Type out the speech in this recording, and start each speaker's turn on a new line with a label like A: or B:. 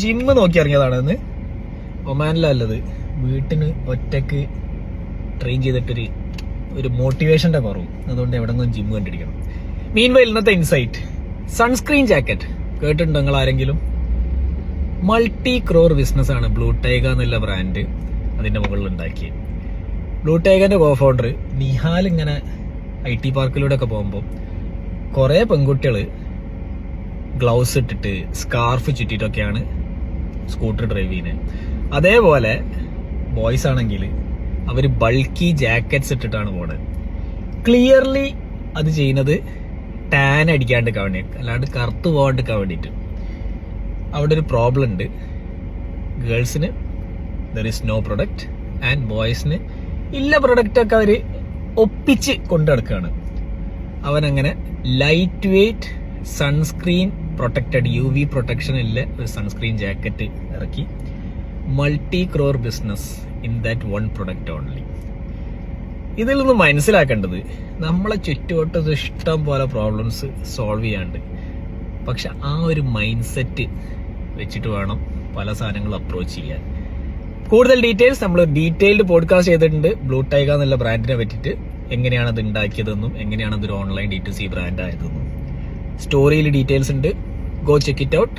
A: Gym നോക്കി ഇറങ്ങിയതാണ് ഇന്ന്. ഒമാനിലല്ലത്, വീട്ടിന് ഒറ്റക്ക് ട്രെയിൻ ചെയ്തിട്ടൊരു മോട്ടിവേഷന്റെ കുറവ്. അതുകൊണ്ട് എവിടെങ്കിലും ജിമ്മ് കണ്ടിരിക്കണം. മീൻവൈൽ ഇന്നത്തെ ഇൻസൈറ്റ്, സൺസ്ക്രീൻ ജാക്കറ്റ് കേട്ടിട്ടുണ്ടോ നിങ്ങൾ ആരെങ്കിലും? മൾട്ടി ക്രോർ ബിസിനസ് ആണ് ബ്ലൂ ടൈഗർ എന്നുള്ള ബ്രാൻഡ് അതിന്റെ മുകളിൽ ഉണ്ടാക്കിയത്. ബ്ലൂ ടൈഗറിന്റെ കോ ഫൗണ്ടർ നിഹാൽ ഇങ്ങനെ IT പാർക്കിലൂടെ ഒക്കെ പോകുമ്പോൾ കുറെ പെൺകുട്ടികൾ ഗ്ലൗസ് ഇട്ടിട്ട് സ്കാർഫ് ചുറ്റിട്ടൊക്കെയാണ് സ്കൂട്ടർ ഡ്രൈവ് ചെയ്യുന്നത്. അതേപോലെ ബോയ്സ് ആണെങ്കിൽ അവർ ബൾക്കി ജാക്കറ്റ്സ് ഇട്ടിട്ടാണ് പോണത്. ക്ലിയർലി അത് ചെയ്യുന്നത് ടാൻ അടിക്കാണ്ടിരിക്കാൻ വേണ്ടി, അല്ലാണ്ട് കറുത്ത് പോകാണ്ടിരിക്കാൻ വേണ്ടിയിട്ട്. അവിടെ ഒരു പ്രോബ്ലം ഉണ്ട്. ഗേൾസിന് there is no product and ബോയ്സിന് ഇല്ല പ്രൊഡക്റ്റൊക്കെ അവർ ഒപ്പിച്ച് കൊണ്ടു നടക്കുകയാണ്. അവനങ്ങനെ light weight sunscreen protected UV protection ഇല്ല ഒരു സൺസ്ക്രീൻ ജാക്കറ്റ് ഇറക്കി. Multi crore business in that one product only. ഇതിൽ നിന്ന് മനസ്സിലാക്കേണ്ടത്, നമ്മളെ ചുറ്റുവട്ടത്ത് ഇഷ്ടം പോലെ പ്രോബ്ലംസ് സോൾവ് ചെയ്യാണ്ട്, പക്ഷെ ആ ഒരു മൈൻഡ് സെറ്റ് വെച്ചിട്ട് വേണം പല സാധനങ്ങളും അപ്രോച്ച് ചെയ്യാൻ. കൂടുതൽ ഡീറ്റെയിൽസ് നമ്മൾ ഡീറ്റെയിൽഡ് പോഡ്കാസ്റ്റ് ചെയ്തിട്ടുണ്ട് ബ്ലൂ ടൈഗർ എന്നുള്ള ബ്രാൻഡിനെ പറ്റിയിട്ട്. എങ്ങനെയാണ് അത് ഉണ്ടാക്കിയതെന്നും എങ്ങനെയാണ് അതൊരു ഓൺലൈൻ D2C ബ്രാൻഡ് ആയതെന്നും സ്റ്റോറിയിൽ ഡീറ്റെയിൽസ് ഉണ്ട്. Go check it out.